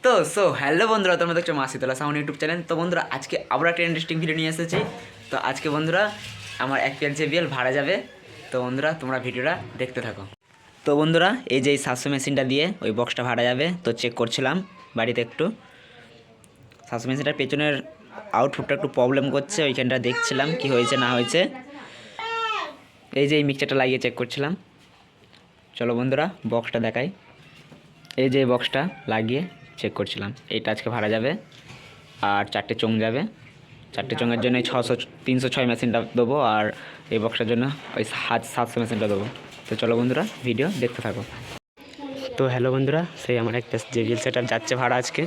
Hello বন্ধুরা, তোমরা দেখছো মাসিতলা সাউন্ড ইউটিউব চ্যানেল। তো বন্ধুরা, আজকে আবার একটা ইন্টারেস্টিং ভিডিও নিয়ে এসেছি। তো আজকে বন্ধুরা আমার FPL JBL ভাড়া যাবে। তো বন্ধুরা তোমরা ভিডিওটা দেখতে থাকো। তো বন্ধুরা, এই যে এই 700 মেশিনটা দিয়ে ওই বক্সটা ভাড়া যাবে। তো চেক করছিলাম বাড়িতে একটু 700 মেশিনটার পেছনের আউটপুটটা একটু প্রবলেম করছে, ওইখানটা দেখছিলাম কি হয়েছে না হয়েছে। এই যে এই মিক্সচারটা লাগিয়ে চেক করছিলাম। চলো বন্ধুরা বক্সটা দেখাই। এই যে বক্সটা লাগিয়ে চেক করছিলাম, এইটা আজকে ভাড়া যাবে। আর 4টে চোঙ যাবে। 4টে চোঙের জন্য 306 মেশিনটা দেবো, আর এই বক্সটার জন্য ওই 700 মেশিনটা দেবো। তো চলো বন্ধুরা ভিডিও দেখতে থাকো। তো হ্যালো বন্ধুরা, সেই আমার একটা JBL সেটআপ যাচ্ছে ভাড়া আজকে।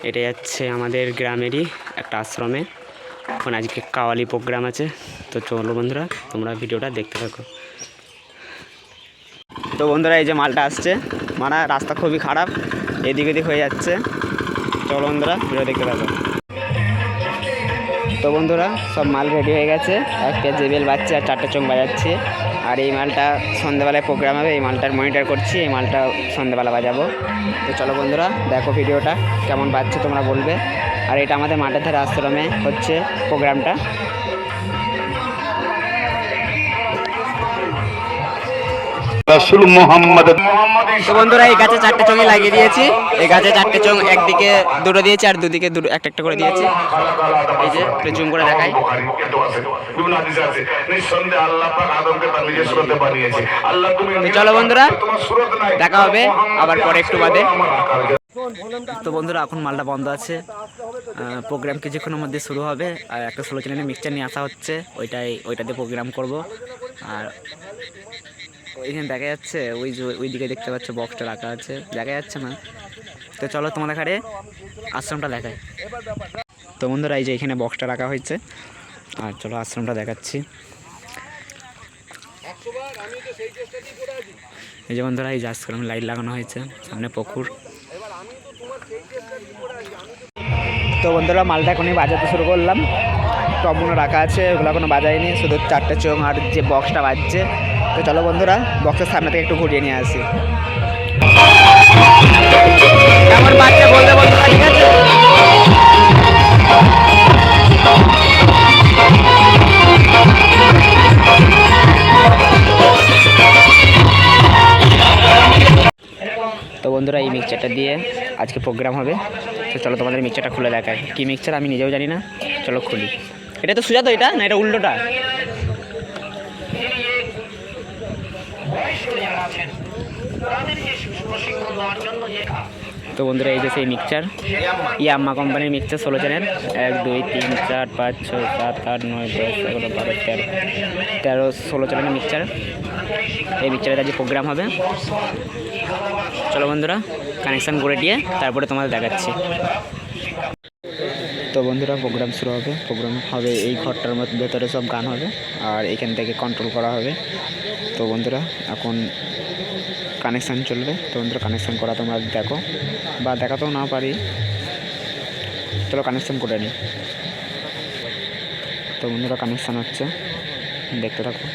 এটা যাচ্ছে আমাদের গ্রামেরই একটা আশ্রমে। এখন আজকে কাওয়ালি প্রোগ্রাম আছে। তো চলো বন্ধুরা তোমরা ভিডিওটা দেখতে থাকো। তো বন্ধুরা এই যে মালটা আসছে, মানে রাস্তা খুবই খারাপ, এদিক ওদিক হয়ে যাচ্ছে। চলো বন্ধুরা ভিডিও দেখতে থাকো। তো বন্ধুরা সব মাল রেডি হয়ে গেছে, একটা JBL বাজছে আর 4টে চোঙ বাজাচ্ছে। আর এই মালটা সন্ধ্যেবেলায় প্রোগ্রাম হবে, এই মালটার মনিটর করছি, এই মালটা সন্ধ্যেবেলা বাজাবো। তো চলো বন্ধুরা দেখো ভিডিওটা কেমন বাজছে তোমরা বলবে। আর এটা আমাদের মাঠের ধারে আশ্রমে হচ্ছে প্রোগ্রামটা। তো বন্ধুরা এই গাছে 4টে চোঙই লাগিয়ে দিয়েছি। এই গাছে 4টে চোঙ, একদিকে দুটো দিয়েছি আর দুদিকে একটা একটা করে দিয়েছি। এই যে একটু জুম করে দেখাই। চলো বন্ধুরা দেখা হবে আবার পরে একটু বাদে। তো বন্ধুরা এখন মালটা বন্ধ আছে, প্রোগ্রাম কিছুক্ষণের মধ্যে শুরু হবে। আর একটা 16 চ্যানেলের মিক্সচার নিয়ে আসা হচ্ছে, ওইটাতে প্রোগ্রাম করব। আর ওইখানে দেখা যাচ্ছে ওই দিকে দেখতে পাচ্ছ বক্সটা রাখা আছে, দেখা যাচ্ছে না। তো চলো তোমাদের এখানে আশ্রমটা দেখায়। তো বন্ধুরা এই যে এখানে বক্সটা রাখা হয়েছে, আর চলো আশ্রমটা দেখাচ্ছি। এই যে বন্ধুরা এই যে আশ্রমে লাইট লাগানো হয়েছে, সামনে পুকুর। তো বন্ধুরা মালটা এখনই বাজাতে শুরু করলাম। টপগুলো রাখা আছে, ওগুলো এখনো বাজায়নি, শুধু 4টে চোঙ আর যে বক্সটা বাজছে। তো চলো বন্ধুরা বক্সের সামনে থেকে একটু ঘুরিয়ে নিয়ে আসি। কেমন বাজছে বলতে বন্ধুরা, ঠিক আছে? তো বন্ধুরা এই মিক্সচারটা দিয়ে আজকে প্রোগ্রাম হবে। তো চলো তোমাদের মিক্সচারটা খুলে দেখায়, কী মিক্সচার আমি নিজেও জানি না। চলো খুলি। এটা তো সোজা, তো এটা না, এটা উল্টোটা। তো বন্ধুরা এই যে সেই মিক্সচার, ইয়াম্মা কোম্পানির মিক্সচার 16 চ্যানেল। 1 2 3 4 5 6 7 8 9 10 11 12 13 16 চ্যানেলের মিক্সচার। এই মিক্সচারের আজকে প্রোগ্রাম হবে। চলো বন্ধুরা কানেকশান করে দিয়ে তারপরে তোমাদের দেখাচ্ছি। তো বন্ধুরা প্রোগ্রাম শুরু হবে। প্রোগ্রাম হবে এই ঘরটার ভেতরে, সব গান হবে আর এখান থেকে কন্ট্রোল করা হবে। তো বন্ধুরা এখন কানেকশান চলবে। তো বন্ধুরা কানেকশান করা তোমরা দেখো, বা দেখাতেও না পারি। চলো কানেকশান করে নিই। তো বন্ধুরা কানেকশান হচ্ছে, দেখতে থাকো।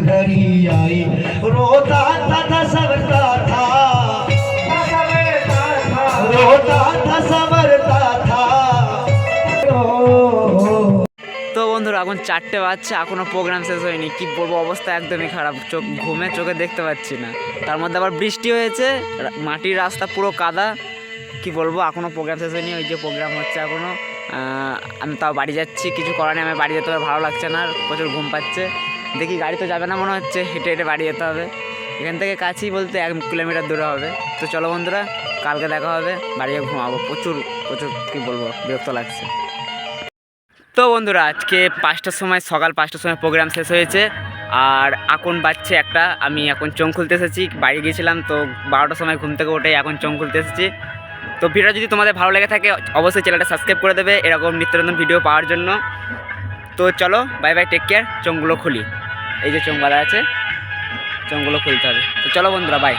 घड़ी आई रोता था सबका था, रोता था सबरता था। এখন 4টে বাজছে, এখনও প্রোগ্রাম শেষ হয়নি। কি বলবো, অবস্থা একদমই খারাপ, চোখে দেখতে পাচ্ছি না। তার মধ্যে আবার বৃষ্টি হয়েছে, মাটির রাস্তা পুরো কাদা। কি বলবো, এখনও প্রোগ্রাম শেষ হয়নি। ওই যে প্রোগ্রাম হচ্ছে এখনও। আমি তাও বাড়ি যাচ্ছি, কিছু করার নেই। আমি বাড়ি যেতে হবে, ভালো লাগছে না, আর প্রচুর ঘুম পাচ্ছে। দেখি গাড়ি তো যাবে না মনে হচ্ছে, হেঁটে হেঁটে বাড়ি যেতে হবে। এখান থেকে কাছেই বলতে 1 কিলোমিটার দূরে হবে। তো চলো বন্ধুরা, কালকে দেখা হবে। বাড়ি গিয়ে ঘুমাবো, প্রচুর কি বলবো, বিরক্ত লাগছে। তো বন্ধুরা, আজকে সকাল 5টার সময় প্রোগ্রাম শেষ হয়েছে, আর এখন বাজছে 1টা। আমি এখন চোখ খুলতে এসেছি, বাড়ি গিয়েছিলাম তো 12টার সময় ঘুম থেকে উঠে এখন চোখ খুলতে এসেছি। তো ভিডিও যদি তোমাদের ভালো লেগে থাকে অবশ্যই চ্যানেলটা সাবস্ক্রাইব করে দেবে এরকম নিত্য নতুন ভিডিও পাওয়ার জন্য। তো চলো, বাই বাই, টেক কেয়ার। চোখগুলো খুলি, এই যে চোখ বাঁধা আছে, চোখগুলো খুলতে হবে। তো চলো বন্ধুরা, বাই।